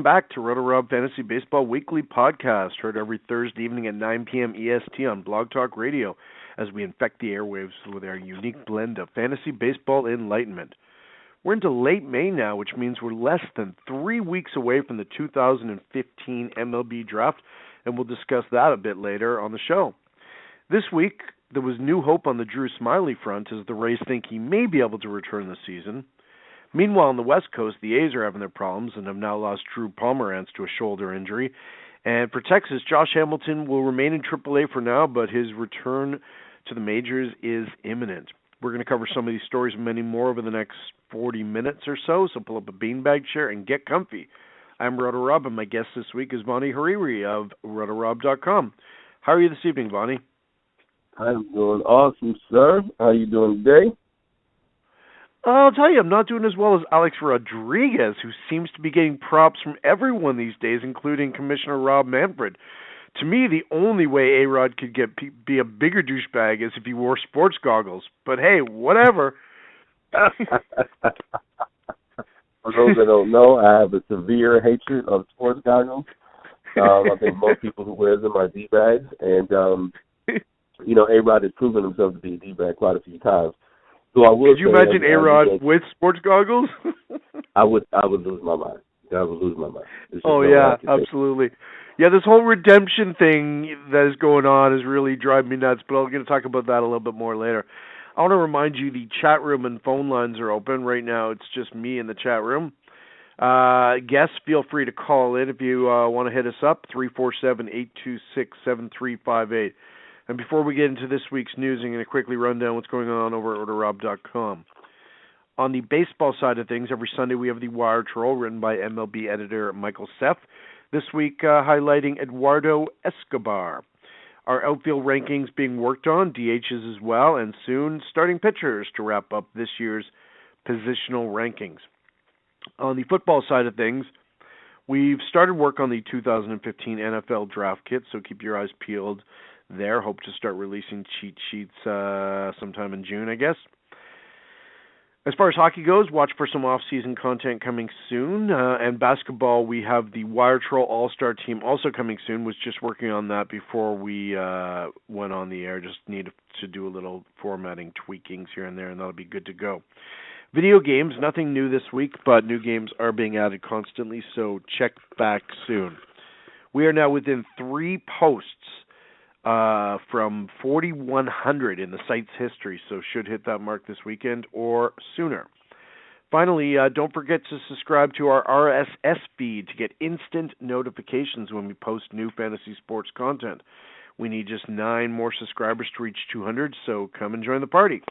Welcome back to RotoRob Fantasy Baseball Weekly Podcast, heard every Thursday evening at 9 p.m. EST on Blog Talk Radio, as we infect the airwaves with our unique blend of fantasy baseball enlightenment. We're into late May now, which means we're less than 3 weeks away from the 2015 MLB Draft, and we'll discuss that a bit later on the show. This week, there was new hope on the Drew Smyly front as the Rays think he may be able to return this season. Meanwhile, on the West Coast, the A's are having their problems and have now lost Drew Pomeranz to a shoulder injury. And for Texas, Josh Hamilton will remain in AAA for now, but his return to the majors is imminent. We're going to cover some of these stories and many more over the next 40 minutes or so pull up a beanbag chair and get comfy. I'm RotoRob, and my guest this week is Vaney Hariri of RotoRob.com. How are you this evening, Vaney? I'm doing awesome, sir. How are you doing today? I'll tell you, I'm not doing as well as Alex Rodriguez, who seems to be getting props from everyone these days, including Commissioner Rob Manfred. To me, the only way A-Rod could be a bigger douchebag is if he wore sports goggles. But hey, whatever. For those that don't know, I have a severe hatred of sports goggles. I think most people who wear them are D-bags. And, A-Rod has proven himself to be a D-bag quite a few times. So could you imagine A-Rod with sports goggles? I would lose my mind. I would lose my mind. Oh, yeah, absolutely. Yeah, this whole redemption thing that is going on is really driving me nuts, but I'm going to talk about that a little bit more later. I want to remind you the chat room and phone lines are open. Right now it's just me in the chat room. Guests, feel free to call in if you want to hit us up, 347-826-7358. And before we get into this week's news, I'm going to quickly run down what's going on over at RotoRob.com. On the baseball side of things, every Sunday we have the Wire Troll written by MLB editor Michael Seff. This week highlighting Eduardo Escobar. Our outfield rankings being worked on, DHs as well, and soon starting pitchers to wrap up this year's positional rankings. On the football side of things, we've started work on the 2015 NFL Draft Kit, so keep your eyes peeled there. Hope to start releasing cheat sheets sometime in June, I guess. As far as hockey goes, watch for some off-season content coming soon. And basketball, we have the Wire Troll All-Star team also coming soon. Was just working on that before we went on the air. Just need to do a little formatting tweakings here and there, and that'll be good to go. Video games, nothing new this week, but new games are being added constantly, so check back soon. We are now within 3 posts from 4,100 in the site's history, so should hit that mark this weekend or sooner. Finally, don't forget to subscribe to our RSS feed to get instant notifications when we post new fantasy sports content. We need just 9 more subscribers to reach 200, so come and join the party.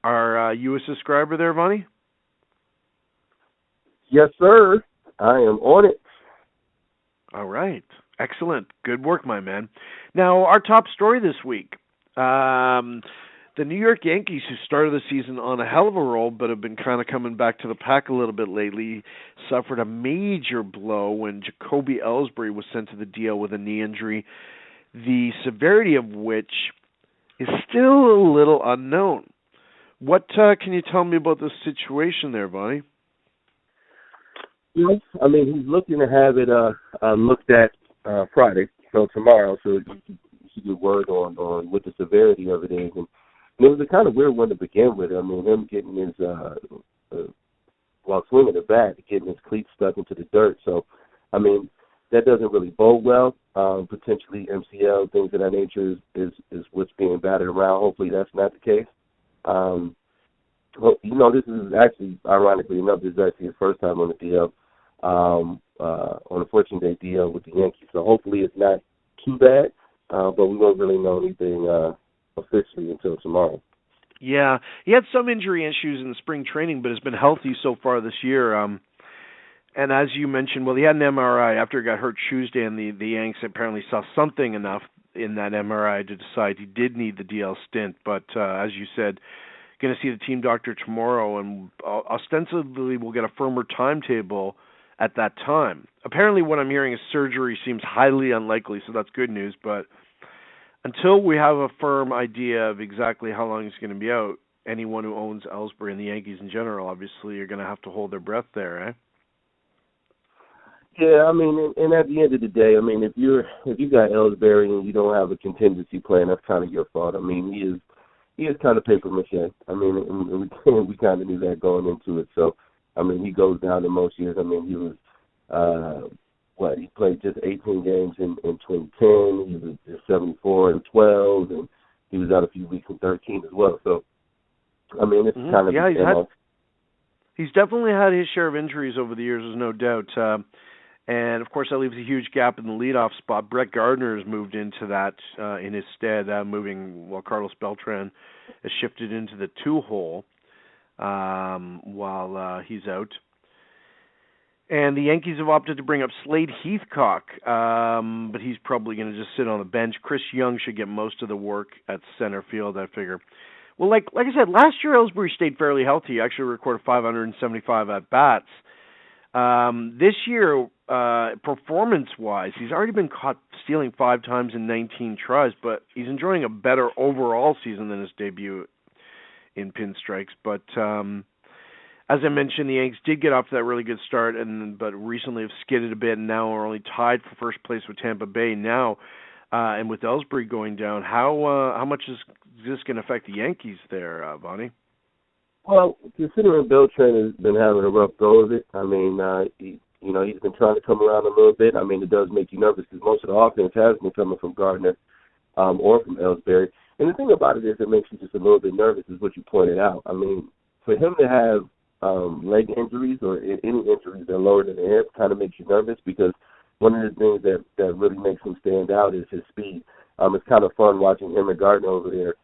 Are you a subscriber there, Vonnie? Yes, sir. I am on it. All right. Excellent. Good work, my man. Now, our top story this week. The New York Yankees, who started the season on a hell of a roll but have been kind of coming back to the pack a little bit lately, suffered a major blow when Jacoby Ellsbury was sent to the DL with a knee injury, the severity of which is still a little unknown. What can you tell me about the situation there, Vonnie? Yes, I mean, he's looking to have it looked at Friday, so tomorrow, so you should get word on what the severity of it is. And it was a kind of weird one to begin with. I mean, him getting his, while swinging the bat, getting his cleats stuck into the dirt. So, I mean, that doesn't really bode well. Potentially MCL, things of that nature is what's being batted around. Hopefully that's not the case. Well, this is actually, ironically enough, this is actually his first time on the DL. On a 14-day deal with the Yankees. So hopefully it's not too bad, but we won't really know anything officially until tomorrow. Yeah, he had some injury issues in the spring training, but has been healthy so far this year. And as you mentioned, well, he had an MRI after he got hurt Tuesday, and the Yanks apparently saw something enough in that MRI to decide he did need the DL stint. But as you said, going to see the team doctor tomorrow, and ostensibly we'll get a firmer timetable at that time. Apparently what I'm hearing is surgery seems highly unlikely, so that's good news, but until we have a firm idea of exactly how long he's going to be out, anyone who owns Ellsbury and the Yankees in general, obviously, are going to have to hold their breath there, eh? Yeah, I mean, and at the end of the day, I mean, if you got Ellsbury and you don't have a contingency plan, that's kind of your fault. I mean, he is kind of paper mache. I mean, we kind of knew that going into it. So, I mean, he goes down in most years. I mean, he was he played just 18 games in 2010. He was just 74 and 12, and he was out a few weeks in 13 as well. So, I mean, it's kind of he's definitely had his share of injuries over the years, there's no doubt. And, of course, that leaves a huge gap in the leadoff spot. Brett Gardner has moved into that in his stead, moving while Carlos Beltran has shifted into the two-hole while he's out. And the Yankees have opted to bring up Slade Heathcock, but he's probably going to just sit on the bench. Chris Young should get most of the work at center field, I figure. Well, like I said, last year Ellsbury stayed fairly healthy. He actually recorded 575 at-bats. This year, performance-wise, he's already been caught stealing 5 times in 19 tries, but he's enjoying a better overall season than his debut in pinstripes. But as I mentioned, the Yanks did get off to that really good start, but recently have skidded a bit, and now are only tied for first place with Tampa Bay now. And with Ellsbury going down, how much is this going to affect the Yankees there, Vonnie? Well, considering Beltran has been having a rough go of it, I mean, he's been trying to come around a little bit. I mean, it does make you nervous because most of the offense has been coming from Gardner or from Ellsbury. And the thing about it is it makes you just a little bit nervous, is what you pointed out. I mean, for him to have leg injuries or any injuries that are lower than the hip kind of makes you nervous, because one of the things that really makes him stand out is his speed. It's kind of fun watching him and Gardner over there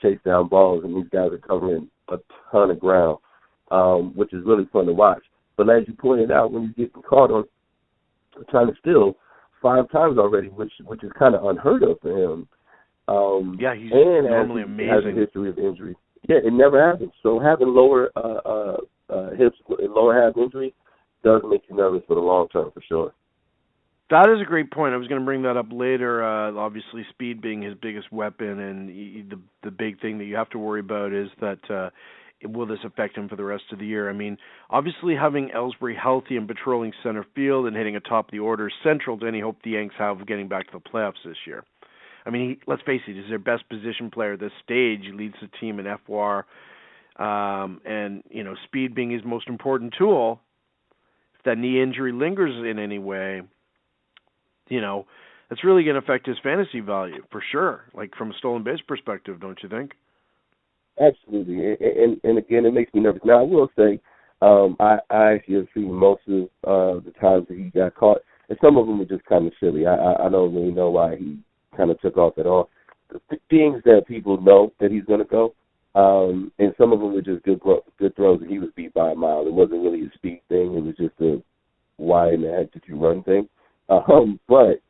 chase down balls, and these guys are covering a ton of ground, which is really fun to watch. But as you pointed out, when you get caught on trying to steal 5 times already, which is kind of unheard of for him. He's normally amazing. Has a history of injury. Yeah, it never happens. So having lower hips, lower half injury does make you nervous for the long term, for sure. That is a great point. I was going to bring that up later. Obviously, speed being his biggest weapon, and the big thing that you have to worry about is that will this affect him for the rest of the year? I mean, obviously having Ellsbury healthy and patrolling center field and hitting atop the order is central to any hope the Yanks have of getting back to the playoffs this year. I mean, let's face it, he's their best position player at this stage. He leads the team in FWAR, and speed being his most important tool. If that knee injury lingers in any way, that's really going to affect his fantasy value for sure. Like from a stolen base perspective, don't you think? Absolutely, and again, it makes me nervous. Now, I will say, I actually have seen most of the times that he got caught, and some of them were just kind of silly. I don't really know why he kind of took off at all. The things that people know that he's going to go, and some of them were just good throws, and he was beat by a mile. It wasn't really a speed thing. It was just a why in the heck did you run thing. But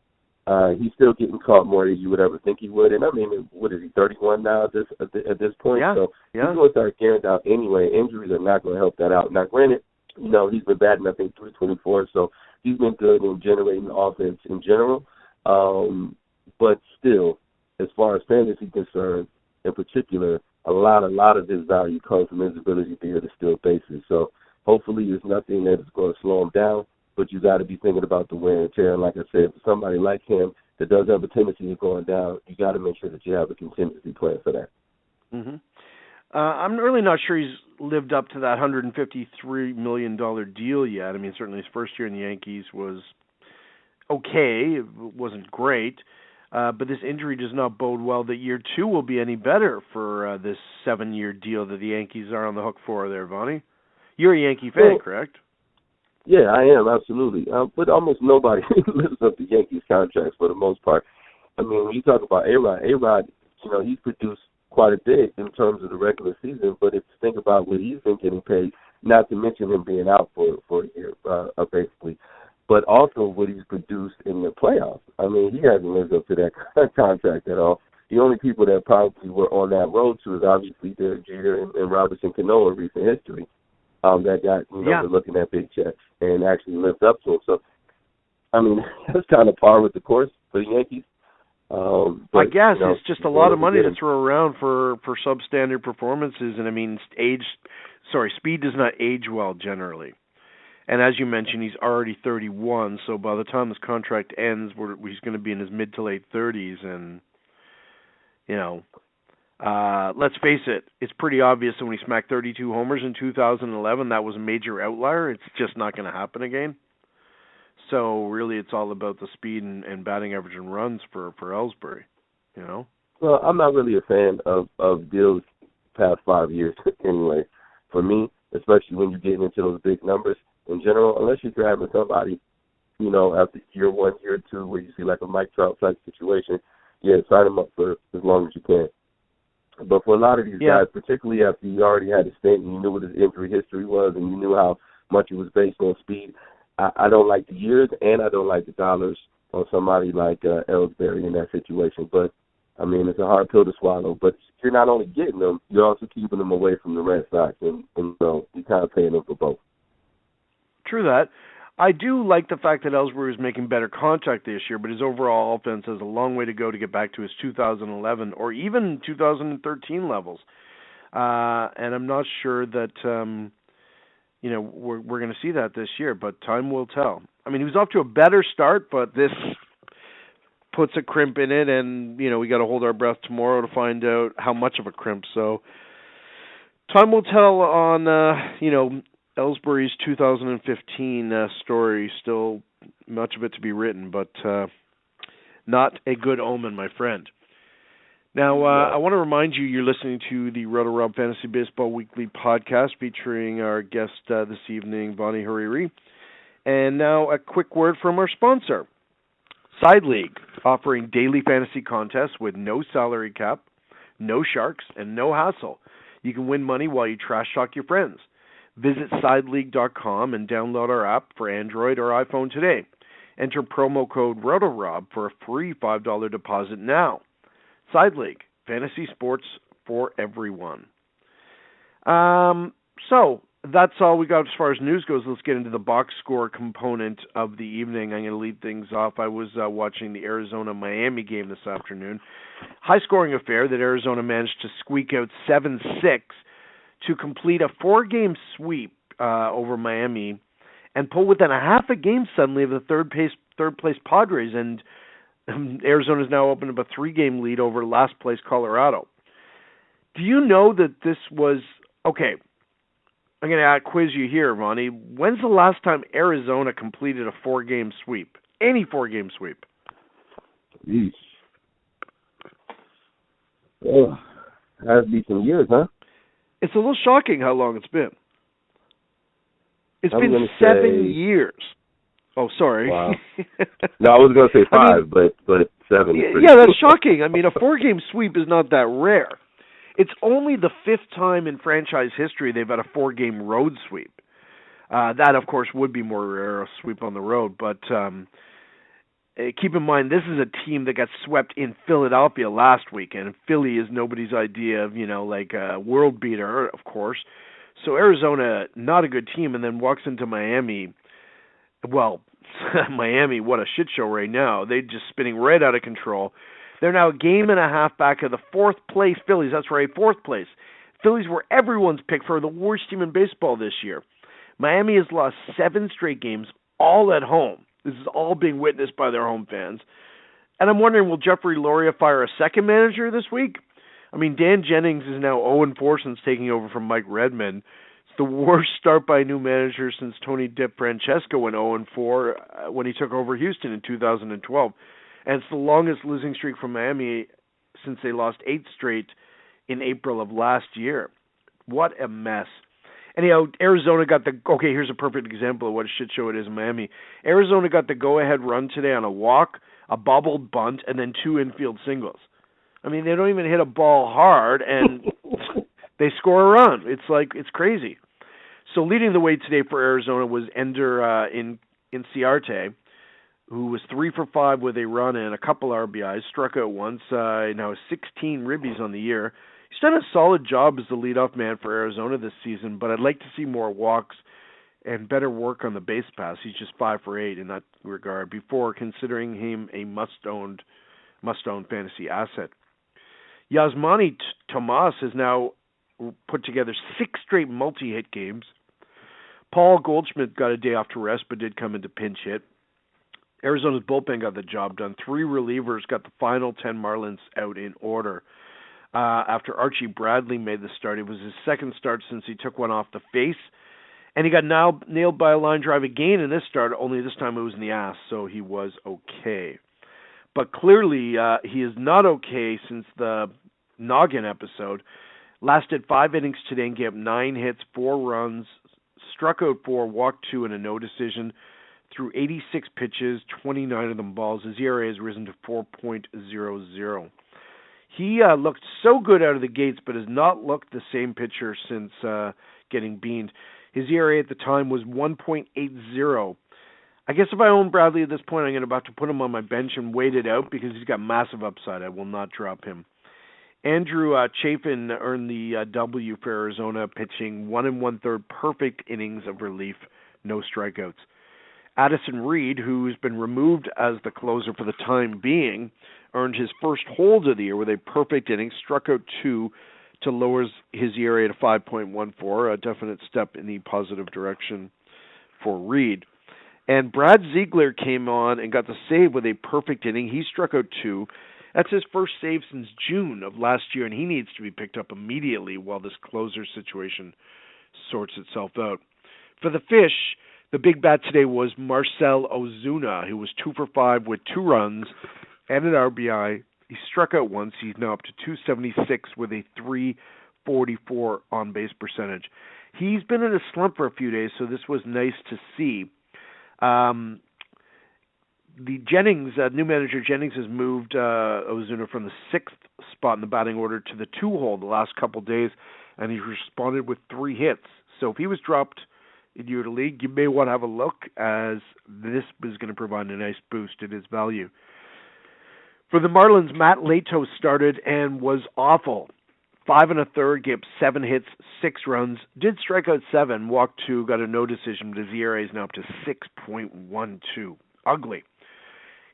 he's still getting caught more than you would ever think he would. And I mean, what is he, 31 now at this point? Yeah. So he's going to start gearing out anyway. Injuries are not going to help that out. Now, granted, he's been batting, I think, 324, so he's been good in generating offense in general. But still, as far as fantasy concerned, in particular, a lot of his value comes from his ability to be able to steal bases. So hopefully there's nothing that is going to slow him down. But you got to be thinking about the wear and tear. And like I said, for somebody like him that does have a tendency of going down, you got to make sure that you have a contingency plan for that. Mm-hmm. I'm really not sure he's lived up to that $153 million deal yet. I mean, certainly his first year in the Yankees was okay. It wasn't great. But this injury does not bode well that year 2 will be any better for this 7-year deal that the Yankees are on the hook for there, Vonnie. You're a Yankee fan, correct? Yeah, I am, absolutely. But almost nobody lives up to Yankees contracts for the most part. I mean, when you talk about A-Rod, he's produced quite a bit in terms of the regular season, but if you think about what he's been getting paid, not to mention him being out for a year, basically, but also what he's produced in the playoffs. I mean, he hasn't lived up to that contract at all. The only people that probably were on that road to is obviously Derek Jeter and Robinson Cano in recent history. That got, they're looking at big checks and actually lived up to him. So, I mean, that's kind of par with the course for the Yankees. I guess it's just a lot of money to throw around for substandard performances. And, I mean, speed does not age well generally. And as you mentioned, he's already 31, so by the time his contract ends, he's going to be in his mid to late 30s. And, let's face it, it's pretty obvious that when he smacked 32 homers in 2011, that was a major outlier. It's just not going to happen again. So really, it's all about the speed and batting average and runs for Ellsbury, Well, I'm not really a fan of Dill's past 5 years anyway. For me, especially when you're getting into those big numbers in general, unless you're grabbing somebody, after year 1, year 2, where you see like a Mike Trout type situation, sign him up for as long as you can. But for a lot of these guys, particularly after you already had a stint and you knew what his injury history was and you knew how much it was based on speed, I don't like the years and I don't like the dollars on somebody like Ellsbury in that situation. But, I mean, it's a hard pill to swallow. But you're not only getting them, you're also keeping them away from the Red Sox. And so you're kind of paying them for both. True that. I do like the fact that Ellsbury is making better contact this year, but his overall offense has a long way to go to get back to his 2011 or even 2013 levels. And I'm not sure that, we're going to see that this year, but time will tell. I mean, he was off to a better start, but this puts a crimp in it, and, we got to hold our breath tomorrow to find out how much of a crimp. So time will tell on, Ellsbury's 2015 story. Still much of it to be written, but not a good omen, my friend. Now, I want to remind you, you're listening to the RotoRob Fantasy Baseball Weekly podcast featuring our guest this evening, Vaney Hariri. And now a quick word from our sponsor, Side League, offering daily fantasy contests with no salary cap, no sharks, and no hassle. You can win money while you trash talk your friends. Visit sideleague.com and download our app for Android or iPhone today. Enter promo code RotoRob for a free $5 deposit now. Side League, fantasy sports for everyone. So that's all we got as far as news goes. Let's get into the box score component of the evening. I'm going to lead things off. I was watching the Arizona-Miami game this afternoon. High-scoring affair that Arizona managed to squeak out 7-6 to complete a 4-game sweep over Miami and pull within a half a game suddenly of the third place Padres, and Arizona's now opened up a 3-game lead over last place Colorado. Do you know that this was okay? I'm going to quiz you here, Ronnie. When's the last time Arizona completed a 4-game sweep? Any 4-game sweep? Yeesh. Oh, that would be some years, huh? It's a little shocking how long it's been. It's been 7 years. Oh, sorry. Wow. No, I was going to say 5, but 7 is pretty that's shocking. I mean, a 4-game sweep is not that rare. It's only the 5th time in franchise history they've had a 4-game road sweep. That, of course, would be more rare, a sweep on the road. But keep in mind, this is a team that got swept in Philadelphia last weekend. And Philly is nobody's idea of, like a world beater, of course. So Arizona, not a good team, and then walks into Miami. Well, Miami, what a shit show right now. They're just spinning right out of control. They're now a game and a half back of the 4th place Phillies. That's right, 4th place. Phillies were everyone's pick for the worst team in baseball this year. Miami has lost 7 straight games, all at home. This is all being witnessed by their home fans. And I'm wondering, will Jeffrey Loria fire a second manager this week? I mean, Dan Jennings is now 0-4 since taking over from Mike Redmond. It's the worst start by a new manager since Tony DeFrancesco went 0-4 when he took over Houston in 2012. And it's the longest losing streak from Miami since they lost 8 straight in April of last year. What a mess. Anyhow, Arizona got here's a perfect example of what a shit show it is in Miami. Arizona got the go-ahead run today on a walk, a bobbled bunt, and then 2 infield singles. I mean, they don't even hit a ball hard, and they score a run. It's crazy. So leading the way today for Arizona was Ender Inciarte, who was 3 for 5 with a run and a couple RBIs, struck out once, now has 16 ribbies on the year. He's done a solid job as the leadoff man for Arizona this season, but I'd like to see more walks and better work on the base pass. He's just 5 for 8 in that regard before considering him a must-own fantasy asset. Yasmani Tomas has now put together 6 straight multi-hit games. Paul Goldschmidt got a day off to rest, but did come into pinch hit. Arizona's bullpen got the job done. 3 relievers got the final 10 Marlins out in order. After Archie Bradley made the start, it was his second start since he took one off the face. And he got nailed by a line drive again in this start, only this time it was in the ass, so he was okay. But clearly, he is not okay since the Noggin episode. Lasted 5 innings today and gave up 9 hits, 4 runs, struck out 4, walked 2, and a no decision. Through 86 pitches, 29 of them balls. His ERA has risen to 4.00. He looked so good out of the gates, but has not looked the same pitcher since getting beamed. His ERA at the time was 1.80. I guess if I own Bradley at this point, I'm about to put him on my bench and wait it out because he's got massive upside. I will not drop him. Andrew Chafin earned the W for Arizona, pitching 1 1/3 perfect innings of relief, no strikeouts. Addison Reed, who's been removed as the closer for the time being, earned his first hold of the year with a perfect inning, struck out 2 to lower his ERA to 5.14, a definite step in the positive direction for Reed. And Brad Ziegler came on and got the save with a perfect inning. He struck out 2. That's his first save since June of last year, and he needs to be picked up immediately while this closer situation sorts itself out. For the Fish, the big bat today was Marcell Ozuna, who was 2 for 5 with 2 runs and an RBI. He struck out once. He's now up to 276 with a 344 on-base percentage. He's been in a slump for a few days, so this was nice to see. The Jennings, new manager Jennings, has moved Ozuna from the 6th spot in the batting order to the 2 hole the last couple days, and he's responded with 3 hits. So if he was dropped in your league, you may want to have a look, as this is going to provide a nice boost in his value. For the Marlins, Matt Latos started and was awful. 5 1/3, gave 7 hits, 6 runs, did strike out 7, walked 2, got a no decision, but his ERA is now up to 6.12. Ugly.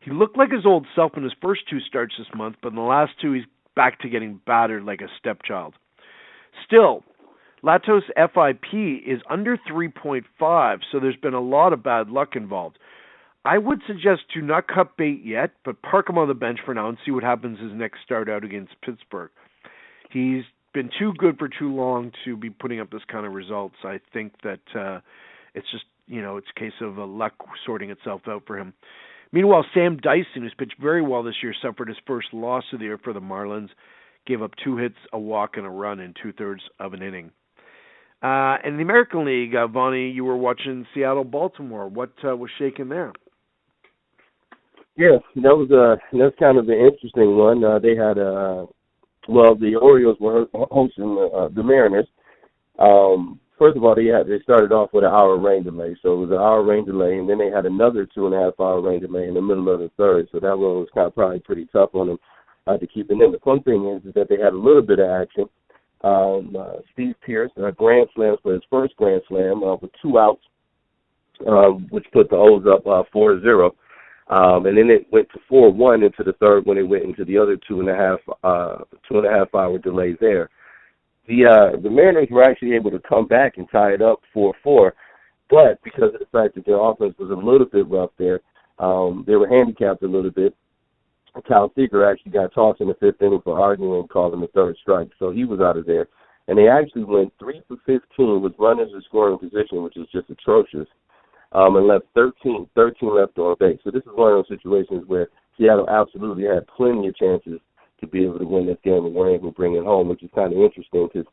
He looked like his old self in his first 2 starts this month, but in the last 2, he's back to getting battered like a stepchild. Still, Latos' FIP is under 3.5, so there's been a lot of bad luck involved. I would suggest do not cut bait yet, but park him on the bench for now and see what happens his next start out against Pittsburgh. He's been too good for too long to be putting up this kind of results. I think that it's just, it's a case of luck sorting itself out for him. Meanwhile, Sam Dyson, who's pitched very well this year, suffered his first loss of the year for the Marlins, gave up 2 hits, a walk, and a run in 2/3 of an inning. In the American League, Vaney, you were watching Seattle-Baltimore. What was shaking there? Yeah, that's kind of an interesting one. They had the Orioles were hosting the Mariners. First of all, they started off with an hour rain delay, so it was an hour rain delay, and then they had another 2.5 hour rain delay in the middle of the third. So that one was probably pretty tough on them to keep it in. The fun thing is that they had a little bit of action. Steve Pearce, a grand slam for his first grand slam with 2 outs, which put the O's up 4-0. And then it went to 4-1 into the third when it went into the other 2.5 hour delay there. The Mariners were actually able to come back and tie it up 4-4, but because of the fact that their offense was a little bit rough there, they were handicapped a little bit. Kyle Seager actually got tossed in the 5th inning for arguing and calling the 3rd strike, so he was out of there. And they actually went 3 for 15 with runners in scoring position, which is just atrocious, and left 13 left on base. So this is one of those situations where Seattle absolutely had plenty of chances to be able to win this game and were able to bring it home, which is kind of interesting because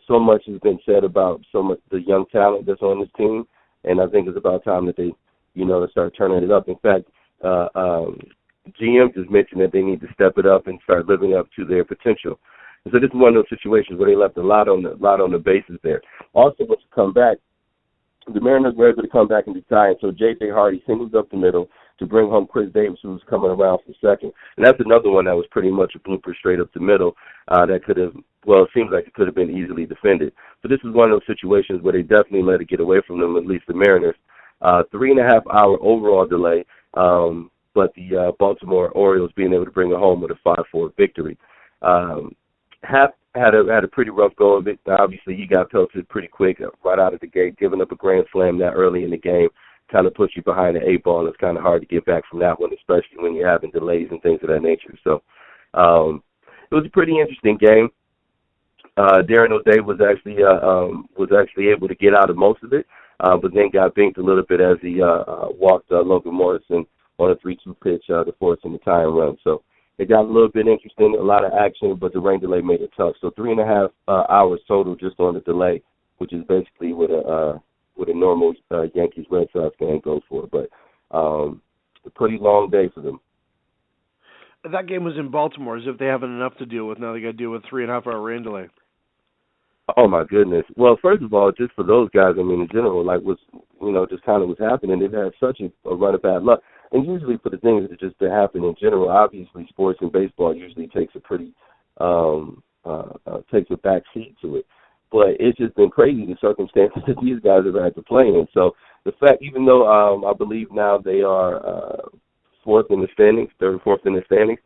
so much has been said about the young talent that's on this team, and I think it's about time that they, start turning it up. In fact, GM just mentioned that they need to step it up and start living up to their potential. And so this is one of those situations where they left a lot on the bases there. Also, once you come back, the Mariners were able to come back and decide. So J.J. Hardy singles up the middle to bring home Chris Davis, who was coming around for second. And that's another one that was pretty much a blooper straight up the middle that could have, it seems like it could have been easily defended. So this is one of those situations where they definitely let it get away from them, at least the Mariners. 3.5 hour overall delay, but the Baltimore Orioles being able to bring it home with a 5-4 victory. had a pretty rough go of it. Obviously, he got pelted pretty quick right out of the gate, giving up a grand slam that early in the game. Kind of puts you behind the eight ball, and it's kind of hard to get back from that one, especially when you're having delays and things of that nature. So it was a pretty interesting game. Darren O'Day was actually able to get out of most of it, but then got binked a little bit as he walked Logan Morrison on a 3-2 pitch to force him to tie and run. So it got a little bit interesting, a lot of action, but the rain delay made it tough. So 3.5 hours total just on the delay, which is basically what a normal Yankees Red Sox game goes for. But a pretty long day for them. That game was in Baltimore, as if they haven't enough to deal with. Now they got to deal with 3.5 hour rain delay. Oh my goodness! Well, first of all, just for those guys, I mean, in general, like just kind of what's happening. They've had such a run of bad luck, and usually for the things that just happen in general, obviously sports and baseball usually takes a pretty takes a back seat to it. But it's just been crazy the circumstances that these guys have had to play in. So the fact, even though I believe now they are fourth in the standings, third or fourth in the standings,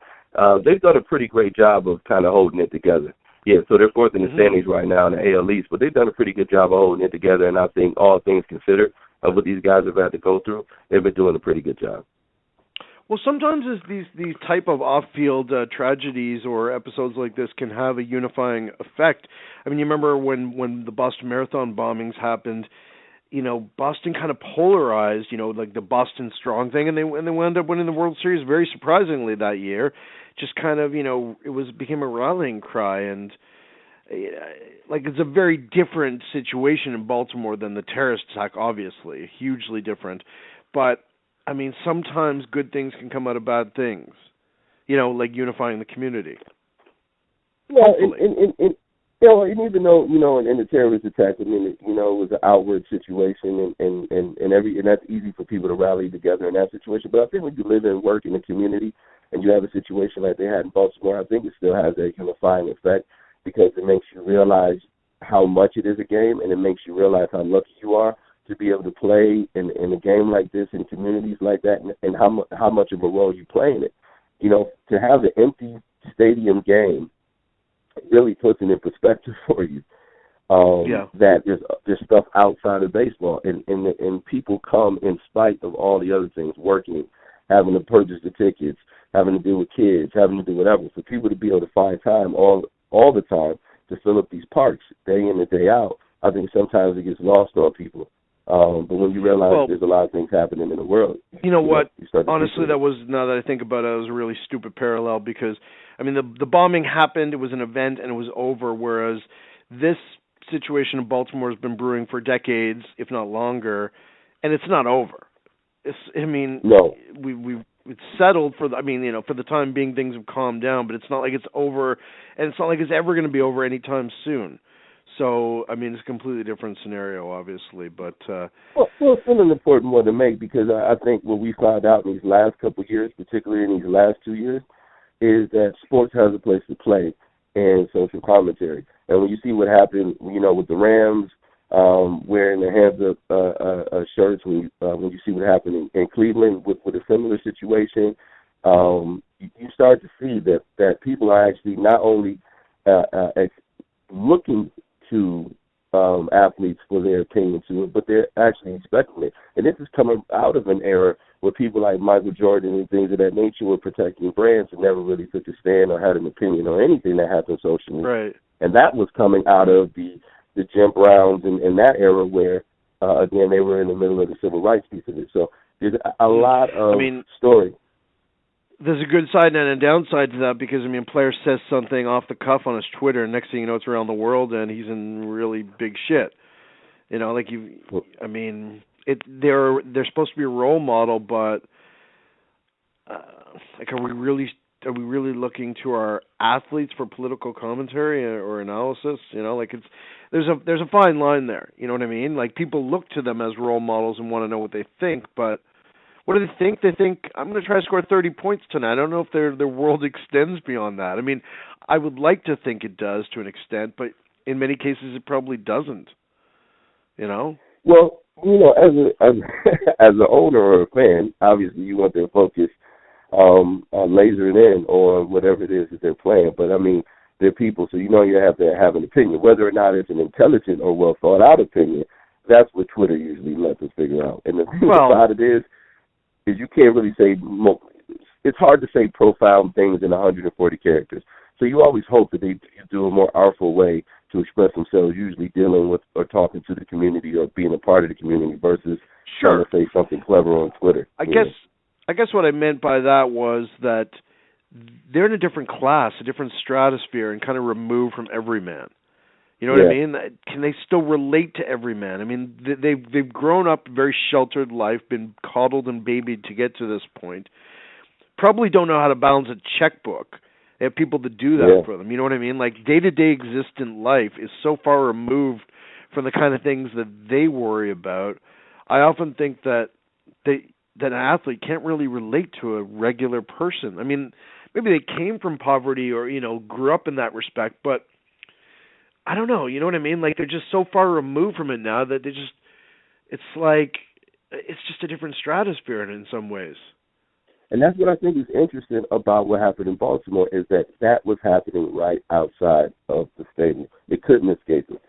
they've done a pretty great job of kind of holding it together. Yeah, so they're fourth in the standings right now in the AL East, but they've done a pretty good job of holding it together, and I think all things considered of what these guys have had to go through, they've been doing a pretty good job. Well, sometimes these type of off-field tragedies or episodes like this can have a unifying effect. I mean, you remember when the Boston Marathon bombings happened, Boston kind of polarized, like the Boston Strong thing, and they wound up winning the World Series very surprisingly that year. Just kind of, became a rallying cry, and it's a very different situation in Baltimore than the terrorist attack, obviously, hugely different. But I mean, sometimes good things can come out of bad things, like unifying the community. Well, and even though, in the terrorist attack, I mean, it was an outward situation, and that's easy for people to rally together in that situation. But I think when you live and work in a community and you have a situation like they had in Baltimore, I think it still has a unifying effect because it makes you realize how much it is a game, and it makes you realize how lucky you are to be able to play in a game like this in communities like that, and how much of a role you play in it. To have an empty stadium game really puts it in perspective for you. That there's stuff outside of baseball, and people come in spite of all the other things, working, having to purchase the tickets, having to deal with kids, having to do whatever. For people to be able to find time all the time to fill up these parks day in and day out, I think sometimes it gets lost on people. But when you realize there's a lot of things happening in the world. You know what? Honestly, now that I think about it, it was a really stupid parallel because, I mean, the bombing happened, it was an event, and it was over, whereas this situation in Baltimore has been brewing for decades, if not longer, and it's not over. No. It's settled for the time being, things have calmed down, but it's not like it's over, and it's not like it's ever going to be over anytime soon. So, I mean, it's a completely different scenario, obviously, but... Well, it's still an important one to make because I think what we found out in these last couple of years, particularly in these last 2 years, is that sports has a place to play in social commentary. And when you see what happened, with the Rams wearing their hands up shirts, when you see what happened in Cleveland with a similar situation, you start to see that people are actually not only looking to athletes for their opinion to it, but they're actually expecting it. And this is coming out of an era where people like Michael Jordan and things of that nature were protecting brands and never really took a stand or had an opinion on anything that happened socially. Right. And that was coming out of the Jim Browns and that era where, again, they were in the middle of the civil rights piece of it. So there's a lot of story. There's a good side and a downside to that because, a player says something off the cuff on his Twitter, and next thing you know, it's around the world, and he's in really big shit. They're supposed to be a role model, but are we really looking to our athletes for political commentary or analysis? There's a fine line there. You know what I mean? Like, people look to them as role models and want to know what they think, but what do they think? They think, I'm going to try to score 30 points tonight. I don't know if their world extends beyond that. I would like to think it does to an extent, but in many cases it probably doesn't. Well, as an owner or a fan, obviously you want their focus lasered in on whatever it is that they're playing. But they're people, so you know you have to have an opinion. Whether or not it's an intelligent or well thought out opinion, that's what Twitter usually lets us figure out. And the thing about it is you can't really say it's hard to say profound things in 140 characters. So you always hope that they do a more artful way to express themselves, usually dealing with or talking to the community or being a part of the community versus trying to say something clever on Twitter. I guess what I meant by that was that they're in a different class, a different stratosphere, and kind of removed from everyman. You know what I mean? Can they still relate to everyman? I mean, they've grown up a very sheltered life, been coddled and babied to get to this point. Probably don't know how to balance a checkbook. They have people that do that for them. You know what I mean? Like, day-to-day existent life is so far removed from the kind of things that they worry about. I often think that an athlete can't really relate to a regular person. I mean, maybe they came from poverty or, grew up in that respect, but I don't know. You know what I mean? Like, they're just so far removed from it now that it's just a different stratosphere in some ways. And that's what I think is interesting about what happened in Baltimore is that was happening right outside of the stadium. It couldn't escape it.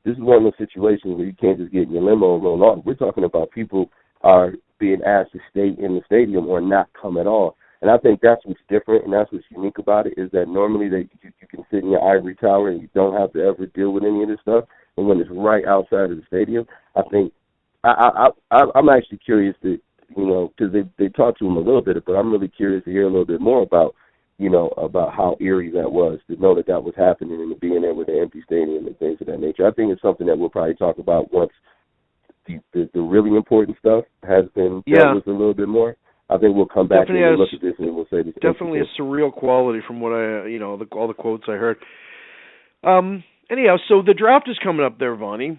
This is one of those situations where you can't just get in your limo and roll on. We're talking about people are being asked to stay in the stadium or not come at all. And I think that's what's different and that's what's unique about it is that normally you can sit in your ivory tower and you don't have to ever deal with any of this stuff. And when it's right outside of the stadium, I think I'm actually curious to, because they talked to him a little bit, but I'm really curious to hear a little bit more about how eerie that was, to know that was happening and being there with an empty stadium and things of that nature. I think it's something that we'll probably talk about once the really important stuff has been dealt with a little bit more. I think we'll come back and we'll look at this and we'll say this. Definitely a surreal quality from what all the quotes I heard. Anyhow, so the draft is coming up there, Vaney.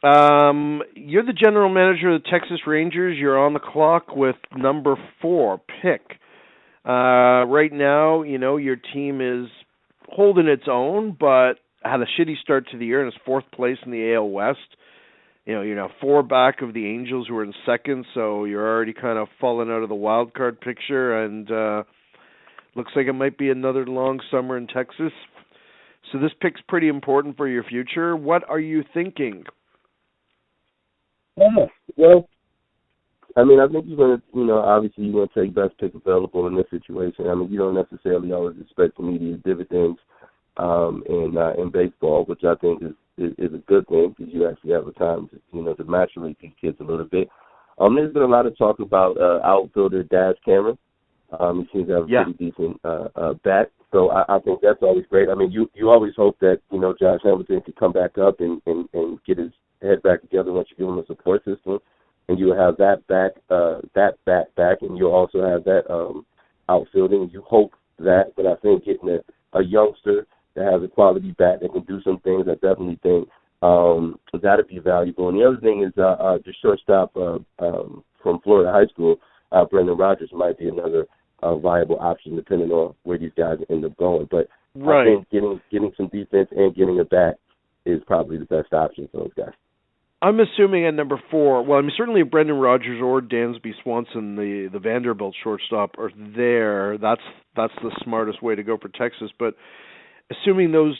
You're the general manager of the Texas Rangers. You're on the clock with number 4 pick. Right now, your team is holding its own, but had a shitty start to the year and is 4th place in the AL West. You're now 4 back of the Angels who are in 2nd, so you're already kind of falling out of the wild card picture, and looks like it might be another long summer in Texas. So this pick's pretty important for your future. What are you thinking? Well, I mean, I think you're going to, obviously you're going to take best pick available in this situation. I mean, you don't necessarily always expect immediate dividends in baseball, which I think is a good thing because you actually have a time to maturate these kids a little bit. There's been a lot of talk about outfielder Daz Cameron. He seems to have a pretty decent bat, so I think that's always great. I mean, you always hope that Josh Hamilton could come back up and get his head back together once you give him a support system, and you'll have that back, and you'll also have that outfielding. You hope that, but I think getting a youngster that has a quality bat that can do some things, I definitely think that'd be valuable. And the other thing is the shortstop from Florida High School, Brendan Rodgers, might be another viable option depending on where these guys end up going. But I think getting some defense and getting a bat is probably the best option for those guys. I'm assuming at number 4, well, I mean, certainly if Brendan Rodgers or Dansby Swanson, the Vanderbilt shortstop, are there, that's the smartest way to go for Texas. But assuming those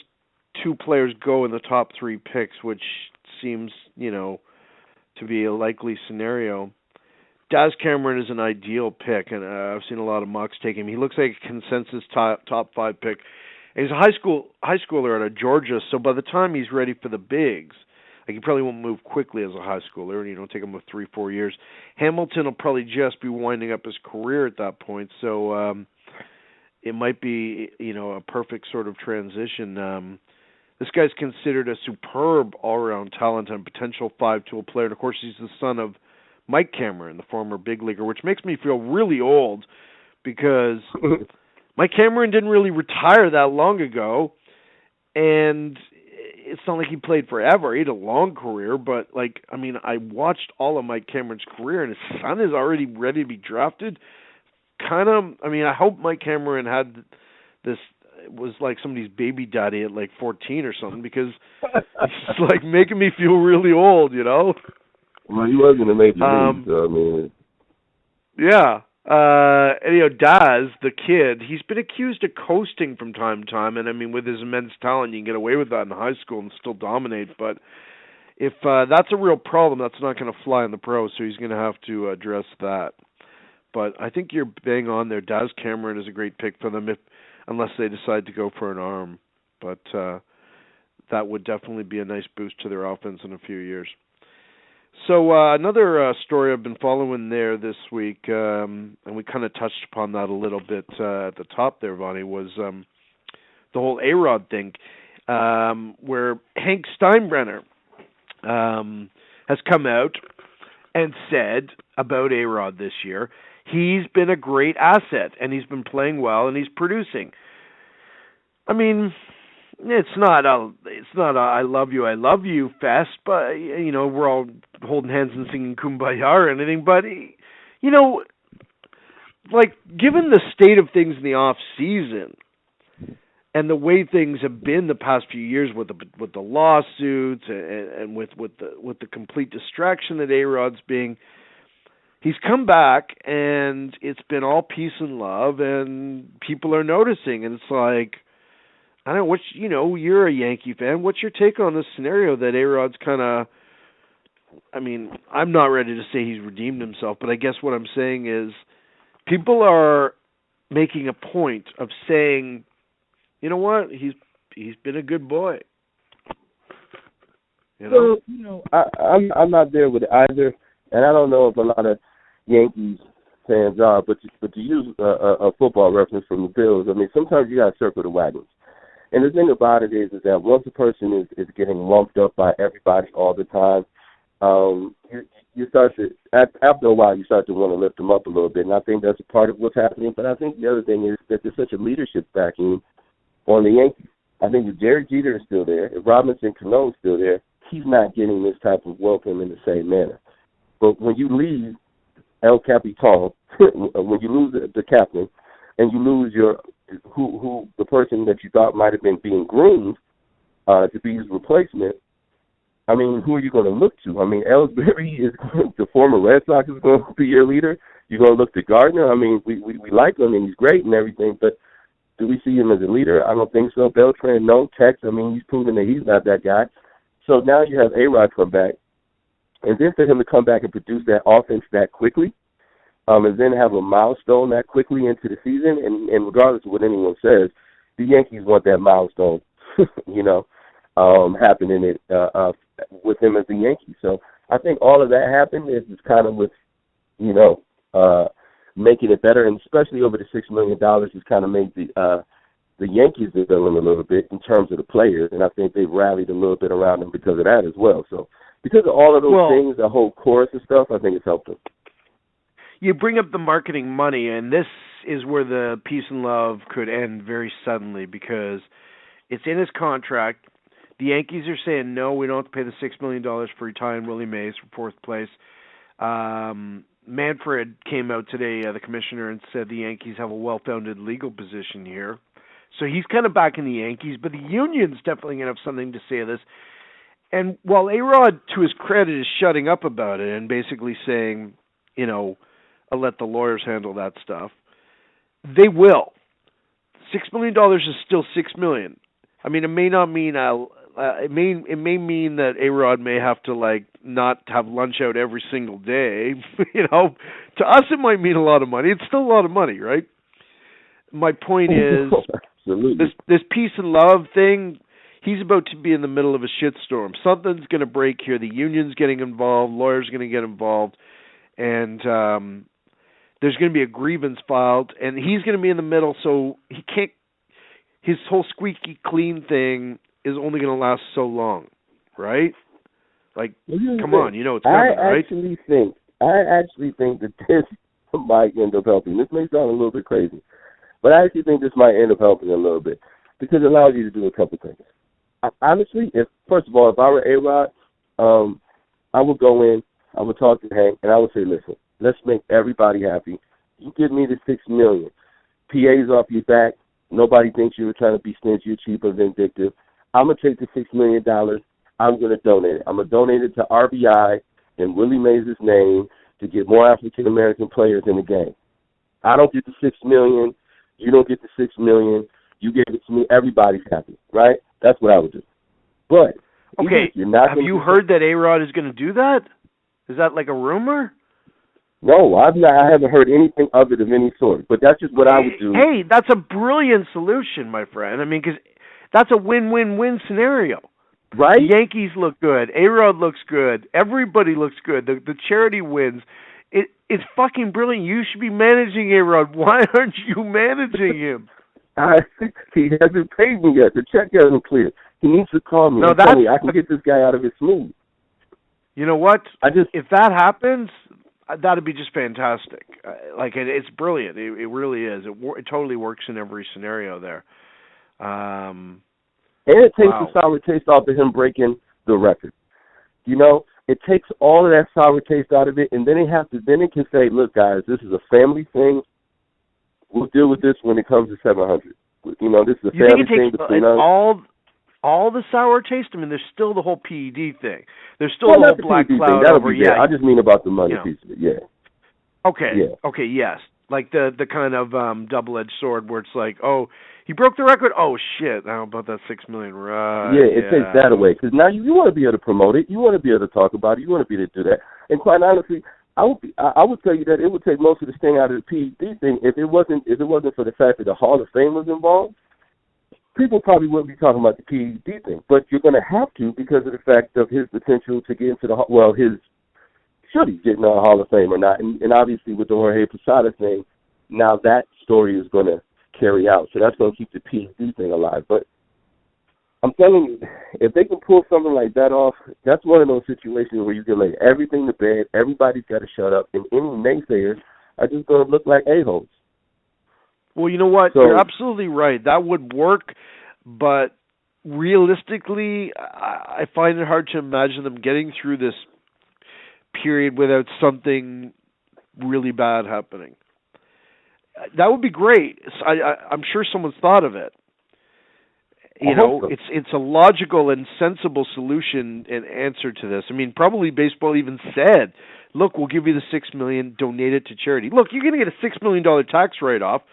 2 players go in the top 3 picks, which seems, to be a likely scenario, Daz Cameron is an ideal pick, and I've seen a lot of mocks take him. He looks like a consensus top 5 pick. And he's a high schooler out of Georgia, so by the time he's ready for the bigs, like he probably won't move quickly as a high schooler. Take him 3-4 years. Hamilton will probably just be winding up his career at that point, so it might be a perfect sort of transition. This guy's considered a superb all-around talent and potential 5-tool player. And of course, he's the son of Mike Cameron, the former big leaguer, which makes me feel really old because Mike Cameron didn't really retire that long ago, and it's not like he played forever. He had a long career, but I watched all of Mike Cameron's career, and his son is already ready to be drafted. I hope Mike Cameron had this, was like somebody's baby daddy at 14 or something, because it's making me feel really old, Well, he wasn't a major league, so I mean. Yeah. And, Daz, the kid, he's been accused of coasting from time to time, and I mean, with his immense talent, you can get away with that in high school and still dominate. But if that's a real problem, that's not going to fly in the pros, so he's going to have to address that. But I think you're bang on there. Daz Cameron is a great pick for them, unless they decide to go for an arm. But that would definitely be a nice boost to their offense in a few years. So another story I've been following there this week, and we kind of touched upon that a little bit at the top there, Vonnie, was the whole A-Rod thing, where Hank Steinbrenner has come out and said about A-Rod this year, he's been a great asset, and he's been playing well, and he's producing. I mean, it's not a I love you fest, but we're all holding hands and singing Kumbaya or anything. But given the state of things in the off season and the way things have been the past few years with the lawsuits and with the complete distraction that A-Rod's being, he's come back and it's been all peace and love, and people are noticing, and it's like, I don't know, you're a Yankee fan. What's your take on this scenario that A-Rod's kind of, I mean, I'm not ready to say he's redeemed himself, but I guess what I'm saying is people are making a point of saying, you know what, he's been a good boy. So, I'm not there with it either, and I don't know if a lot of Yankees fans are, but to use a football reference from the Bills, I mean, sometimes you got to circle the wagons. And the thing about it is that once a person is getting lumped up by everybody all the time, you start to, after a while, you start to want to lift them up a little bit. And I think that's a part of what's happening. But I think the other thing is that there's such a leadership vacuum on the Yankees. I think if Derek Jeter is still there, if Robinson Cano is still there, he's not getting this type of welcome in the same manner. But when you leave El Capitan, when you lose the captain, and you lose your who the person that you thought might have been being groomed to be his replacement, I mean, who are you going to look to? I mean, Ellsbury is the former Red Sox is going to be your leader. You're going to look to Gardner. I mean, we like him and he's great and everything, but do we see him as a leader? I don't think so. Beltran, no. Tex, I mean, he's proven that he's not that guy. So now you have A-Rod come back, and then for him to come back and produce that offense that quickly, and then have a milestone that quickly into the season, and regardless of what anyone says, the Yankees want that milestone, happening with him as the Yankee. So I think all of that happened is kind of with, making it better, and especially over the $6 million has kind of made the Yankees the villain a little bit in terms of the players, and I think they've rallied a little bit around them because of that as well. So because of all of those things, the whole chorus of stuff, I think it's helped them. You bring up the marketing money, and this is where the peace and love could end very suddenly because it's in his contract. The Yankees are saying, no, we don't have to pay the $6 million for retiring Willie Mays for fourth place. Manfred came out today, the commissioner, and said the Yankees have a well-founded legal position here. So he's kind of back in the Yankees, but the union's definitely going to have something to say to this. And while A-Rod, to his credit, is shutting up about it and basically saying, I'll let the lawyers handle that stuff, they will. $6 million is still $6 million. I mean, it may not mean it may mean that A-Rod may have to not have lunch out every single day. To us it might mean a lot of money. It's still a lot of money, right? My point is, this peace and love thing, he's about to be in the middle of a shitstorm. Something's going to break here. The union's getting involved. Lawyers are going to get involved, and there's going to be a grievance filed, and he's going to be in the middle. So he can't. His whole squeaky clean thing is only going to last so long, right? Come on, it's coming, right? I actually think that this might end up helping. This may sound a little bit crazy, but I actually think this might end up helping a little bit because it allows you to do a couple things. Honestly, first of all, if I were A-Rod, I would go in, I would talk to Hank, and I would say, listen, let's make everybody happy. You give me the $6 million. PA's off your back. Nobody thinks you were trying to be stingy or cheap or vindictive. I'm going to take the $6 million. I'm going to donate it. I'm going to donate it to RBI in Willie Mays' name to get more African-American players in the game. I don't get the $6 million. You don't get the $6 million. You give it to me. Everybody's happy, right? That's what I would do. But okay, have you heard that A-Rod is going to do that? Is that like a rumor? No, I haven't heard anything of it of any sort. But that's just what I would do. Hey, that's a brilliant solution, my friend. I mean, because that's a win-win-win scenario. Right? The Yankees look good. A-Rod looks good. Everybody looks good. The charity wins. It's fucking brilliant. You should be managing A-Rod. Why aren't you managing him? He hasn't paid me yet. The check hasn't cleared. He needs to call me and tell me I can get this guy out of his smooth. You know what? If that happens, that'd be just fantastic. It's brilliant. It really is. It totally works in every scenario there. And it takes the sour taste off of him breaking the record. You know, it takes all of that sour taste out of it, and then it can say, look, guys, this is a family thing. We'll deal with this when it comes to 700. You know, this is a family thing between us. All the sour taste? I mean, there's still the whole PED thing. There's still the whole black cloud over. Yeah, I just mean about the money piece of it. Yeah. Okay. Yeah. Okay. Yes. Like the kind of double-edged sword where it's like, oh, he broke the record. Oh shit! How about that $6 million? Right. Yeah, it takes that away because now you want to be able to promote it. You want to be able to talk about it. You want to be able to do that. And quite honestly, I would tell you that it would take most of the sting out of the PED thing if it wasn't for the fact that the Hall of Fame was involved. People probably wouldn't be talking about the PED thing, but you're going to have to because of the fact of his potential to get into should he get in the Hall of Fame or not? And obviously with the Jorge Posada thing, now that story is going to carry out. So that's going to keep the PED thing alive. But I'm telling you, if they can pull something like that off, that's one of those situations where you can lay everything to bed, everybody's got to shut up, and any naysayers are just going to look like a-holes. Well, you know what? You're absolutely right. That would work, but realistically, I find it hard to imagine them getting through this period without something really bad happening. That would be great. I'm sure someone's thought of it. You know, it's a logical and sensible solution and answer to this. I mean, probably baseball even said, look, we'll give you the $6 million, donate it to charity. Look, you're going to get a $6 million tax write-off,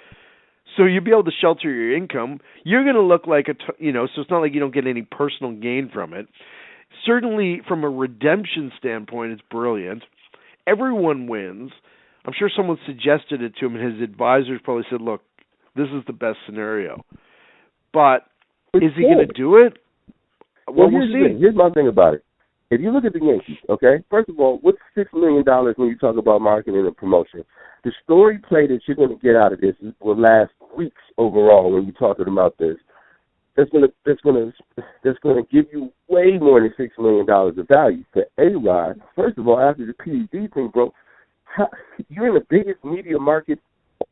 so you'll be able to shelter your income. You're going to look like so it's not like you don't get any personal gain from it. Certainly, from a redemption standpoint, it's brilliant. Everyone wins. I'm sure someone suggested it to him, and his advisors probably said, look, this is the best scenario. But is he going to do it? Well, we'll see. Here's my thing about it. If you look at the Yankees, okay, first of all, what's $6 million when you talk about marketing and promotion? The story play that you're going to get out of this will last weeks overall when you're talking about this. That's going to give you way more than $6 million of value. For A-Rod, first of all, after the PED thing broke, you're in the biggest media market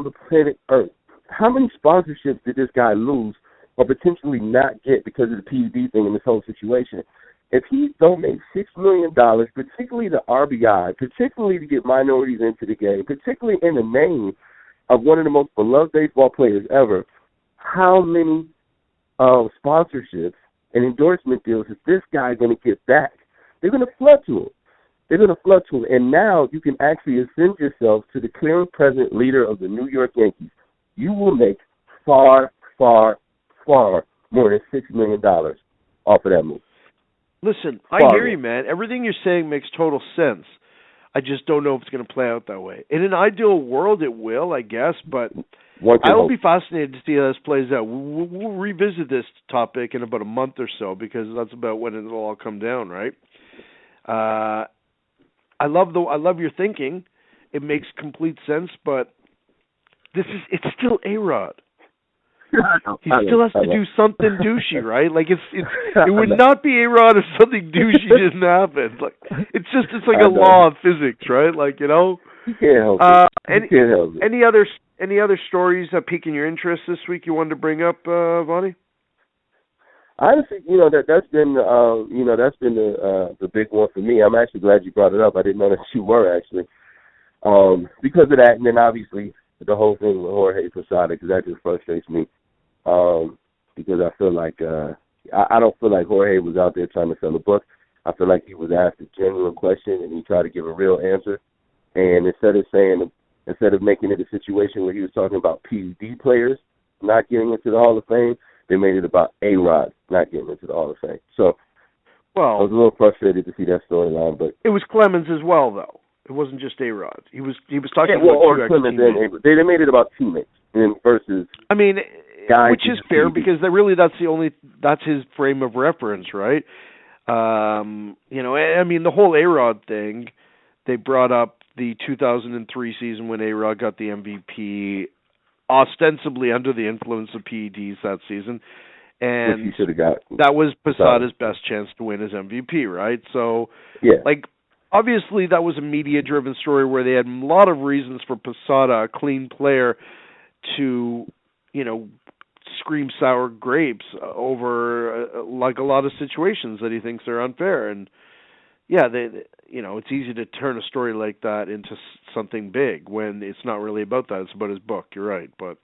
on the planet Earth. How many sponsorships did this guy lose or potentially not get because of the PED thing in this whole situation? If he don't make $6 million, particularly the RBI, particularly to get minorities into the game, particularly in the name of one of the most beloved baseball players ever, how many sponsorships and endorsement deals is this guy going to get back? They're going to flood to him. And now you can actually ascend yourself to the clear and present leader of the New York Yankees. You will make far, far, far more than $6 million off of that move. Listen, I hear you, man. Everything you're saying makes total sense. I just don't know if it's going to play out that way. In an ideal world, it will, I guess, but I will be fascinated to see how this plays out. We'll revisit this topic in about a month or so because that's about when it'll all come down, right? I love your thinking. It makes complete sense, but it's still A-Rod. He still has to do something douchey, right? Like it would not be A-Rod if something douchey didn't happen. Like it's like a law of physics, right? Like you can't help it. Any other stories piquing your interest this week you wanted to bring up, Vaney? Honestly, that's been the big one for me. I'm actually glad you brought it up. I didn't know that you were actually because of that, and then obviously the whole thing with Jorge Posada because that just frustrates me. Because I feel like I don't feel like Jorge was out there trying to sell a book. I feel like he was asked a genuine question and he tried to give a real answer. And instead of saying instead of making it a situation where he was talking about PED players not getting into the Hall of Fame, they made it about A-Rod not getting into the Hall of Fame. So I was a little frustrated to see that storyline, but it was Clemens as well, though. It wasn't just A-Rod. He was talking about or Clemens and A-Rod. They made it about teammates and versus. I mean, guys which is fair because that's his frame of reference, right? I mean, the whole A-Rod thing. They brought up the 2003 season when A-Rod got the MVP, ostensibly under the influence of PEDs that season. And which he should have got. That was Posada's best chance to win his MVP, right? So, obviously that was a media-driven story where they had a lot of reasons for Posada, a clean player, to, scream sour grapes over, like a lot of situations that he thinks are unfair. And, it's easy to turn a story like that into something big when it's not really about that. It's about his book. You're right, but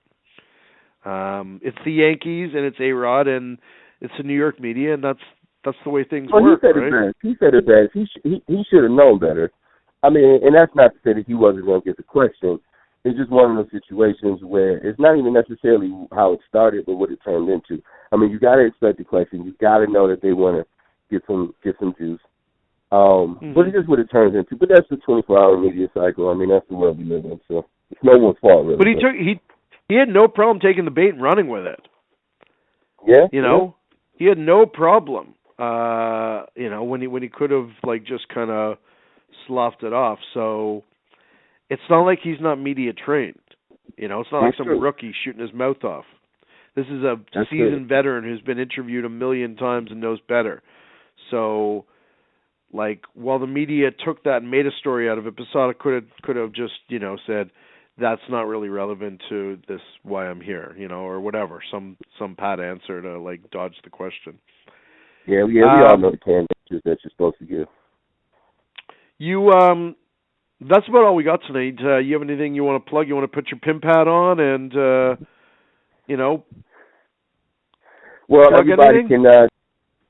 it's the Yankees and it's A-Rod and it's the New York media, and that's the way things work. He said it best. He should have known better. I mean, and that's not to say that he wasn't going to get the question. It's just one of those situations where it's not even necessarily how it started, but what it turned into. I mean, you got to expect the question. You got to know that they want to get some juice. But it's just what it turns into. But that's the 24-hour media cycle. I mean, that's the world we live in. So it's no one's fault, really. But he had no problem taking the bait and running with it. Yeah. He had no problem. When he could have just kind of sloughed it off. So it's not like he's not media trained. It's not like some rookie shooting his mouth off. This is a seasoned veteran who's been interviewed 1 million times and knows better. So, while the media took that and made a story out of it, Posada could have just, said, that's not really relevant to this, why I'm here, or whatever, some pat answer to, dodge the question. Yeah, we all know the canned answers that you're supposed to give. That's about all we got tonight. You have anything you want to plug? You want to put your pin pad on and, Well, plug everybody anything? can,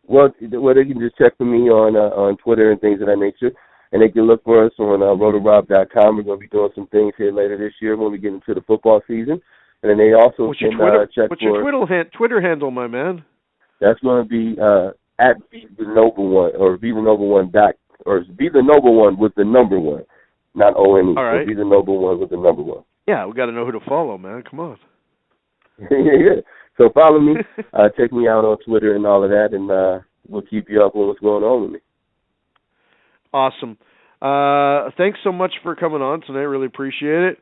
they can just check for me on Twitter and things of that nature. And they can look for us on RotoRob.com. We're going to be doing some things here later this year when we get into the football season. And then they also check What's your Twitter handle, my man? That's going to be at VTheNoble1 or VTheNoble1 or VTheNoble1 with the number 1, not ONE. All right. So VTheNoble1 with the number 1. Yeah, we got to know who to follow, man. Come on. Yeah. So follow me, check me out on Twitter and all of that, and we'll keep you up on what's going on with me. Awesome. Thanks so much for coming on tonight. Really appreciate it.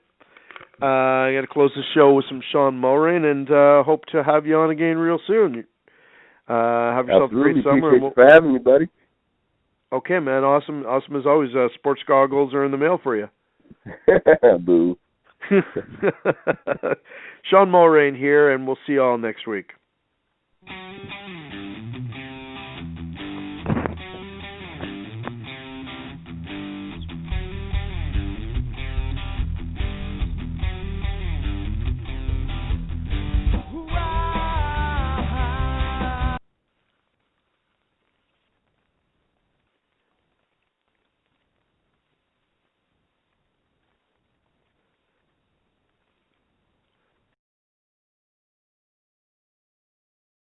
I got to close the show with some Sean Mulrain, and hope to have you on again real soon. Have yourself a great summer. Appreciate you for having me, buddy. Okay, man. Awesome as always. Sports goggles are in the mail for you. Boo. Sean Mulrain here, and we'll see you all next week.